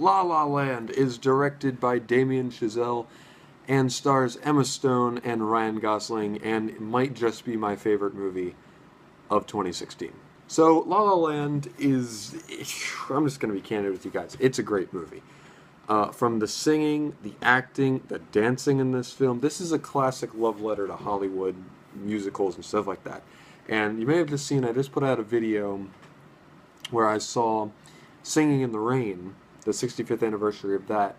La La Land is directed by Damien Chazelle and stars Emma Stone and Ryan Gosling, and might just be my favorite movie of 2016. So, La La Land is. I'm just going to be candid with you guys. It's a great movie. From the singing, the acting, the dancing in this film, this is a classic love letter to Hollywood musicals and stuff like that. And you may have just seen, I just put out a video where I saw Singing in the Rain, the 65th anniversary of that,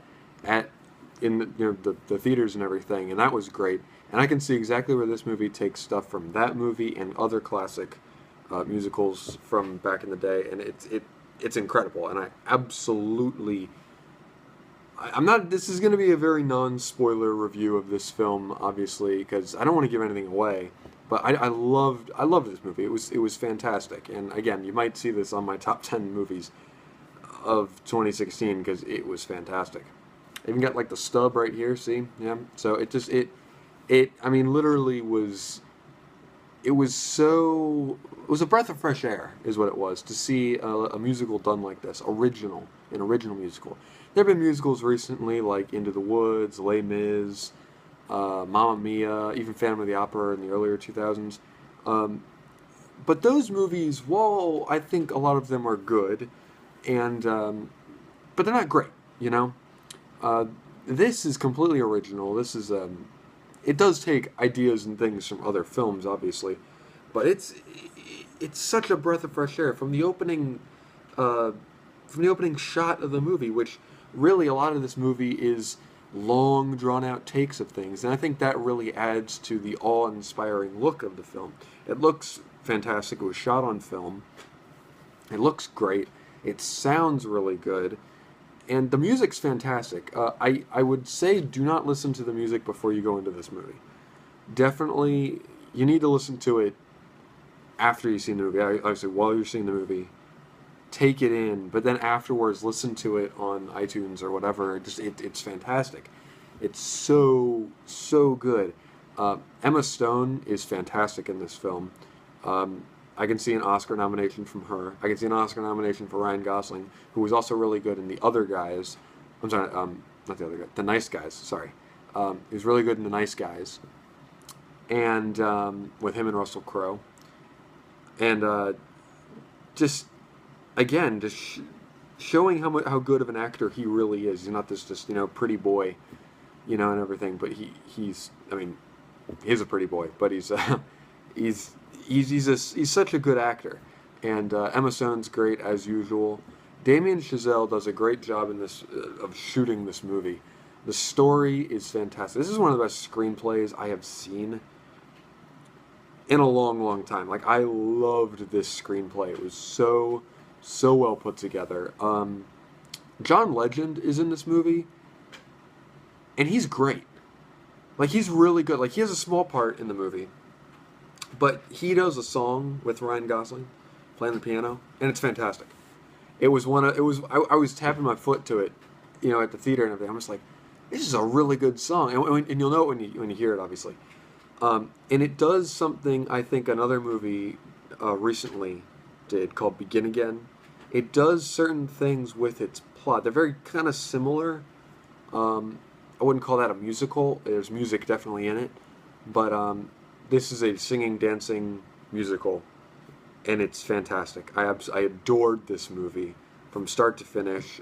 in the theaters and everything, and that was great. And I can see exactly where this movie takes stuff from that movie and other classic musicals from back in the day, and it's incredible. And I absolutely, I'm not. This is going to be a very non-spoiler review of this film, obviously, because I don't want to give anything away. But I loved this movie. It was fantastic. And again, you might see this on my top 10 movies of 2016 because it was fantastic. I even got like the stub right here. See, yeah. So I mean, literally was. It was a breath of fresh air, is what it was, to see a musical done like this, an original musical. There have been musicals recently, like Into the Woods, Les Mis, Mamma Mia, even Phantom of the Opera in the earlier 2000s. But those movies, while I think a lot of them are good, and but they're not great, you know? This is completely original. This is it does take ideas and things from other films, obviously, but it's such a breath of fresh air from the opening shot of the movie, which really a lot of this movie is long drawn out takes of things, and I think that really adds to the awe-inspiring look of the film. It looks fantastic. It was shot on film. It looks great. It sounds really good. And the music's fantastic. I would say do not listen to the music before you go into this movie. Definitely, you need to listen to it after you've seen the movie. Obviously, while you're seeing the movie, take it in. But then afterwards, listen to it on iTunes or whatever. It's fantastic. It's so good. Emma Stone is fantastic in this film. I can see an Oscar nomination from her. I can see an Oscar nomination for Ryan Gosling, who was also really good in The Other Guys. I'm sorry, not The Other Guys, The Nice Guys, sorry. He was really good in The Nice Guys. And with him and Russell Crowe. And just, again, showing how good of an actor he really is. He's not this just, pretty boy, and everything. But he's a pretty boy, but he's such a good actor, and Emma Stone's great as usual. Damien Chazelle does a great job in this of shooting this movie. The story is fantastic. This is one of the best screenplays I have seen in a long time. Like, I loved this screenplay. It was so well put together. John Legend is in this movie, and he's great. Like, he's really good. Like, he has a small part in the movie. But he does a song with Ryan Gosling, playing the piano, and it's fantastic. I was tapping my foot to it, at the theater and everything. I'm just like, this is a really good song, and you'll know it when you hear it, obviously. And it does something I think another movie recently did called Begin Again. It does certain things with its plot. They're very kind of similar. I wouldn't call that a musical. There's music definitely in it, but this is a singing, dancing musical, and it's fantastic. I adored this movie from start to finish.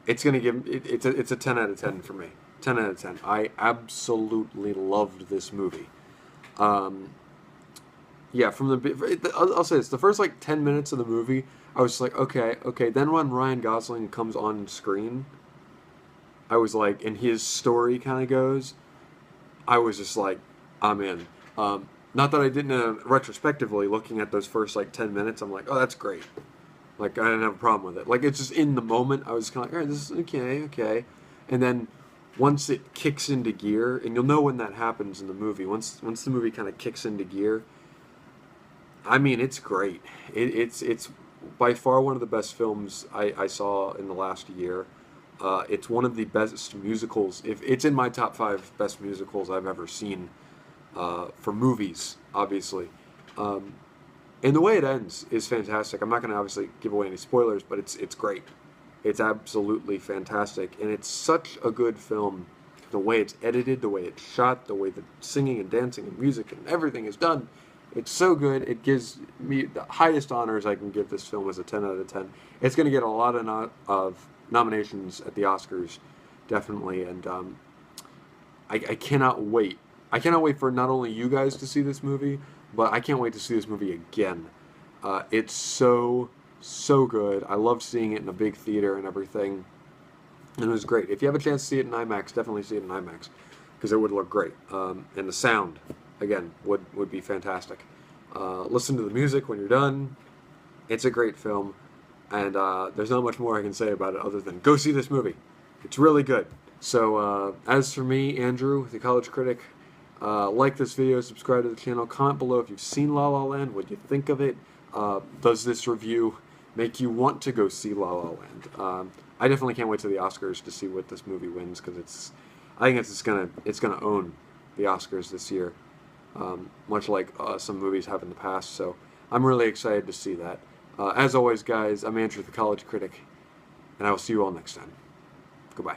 It's a 10 out of 10 for me. 10 out of 10. I absolutely loved this movie. Yeah, I'll say this: the first 10 minutes of the movie, I was like, okay. Then when Ryan Gosling comes on screen, I was like, and his story kind of goes, I was just like, I'm in. Not that I didn't, retrospectively, looking at those first 10 minutes, I'm like, oh, that's great. Like, I didn't have a problem with it. Like, it's just in the moment, I was kind of like, all right, this is okay. And then once it kicks into gear, and you'll know when that happens in the movie, once the movie kind of kicks into gear, I mean, it's great. It's by far one of the best films I saw in the last year. It's one of the best musicals. If it's in my top 5 best musicals I've ever seen. For movies, obviously. And the way it ends is fantastic. I'm not going to obviously give away any spoilers, but it's great. It's absolutely fantastic, and it's such a good film. The way it's edited, the way it's shot, the way the singing and dancing and music and everything is done, it's so good. It gives me the highest honors I can give this film as a 10 out of 10. It's going to get a lot of nominations at the Oscars, definitely, and I cannot wait. I cannot wait for not only you guys to see this movie, but I can't wait to see this movie again. It's so good. I loved seeing it in a big theater and everything. And it was great. If you have a chance to see it in IMAX, definitely see it in IMAX because it would look great. And the sound, again, would be fantastic. Listen to the music when you're done. It's a great film. And there's not much more I can say about it other than go see this movie. It's really good. So as for me, Andrew, the College Critic, like this video, subscribe to the channel, comment below if you've seen La La Land, what you think of it. Does this review make you want to go see La La Land? I definitely can't wait to the Oscars to see what this movie wins because I think it's gonna own the Oscars this year, much like some movies have in the past. So I'm really excited to see that. As always, guys, I'm Andrew the College Critic, and I will see you all next time. Goodbye.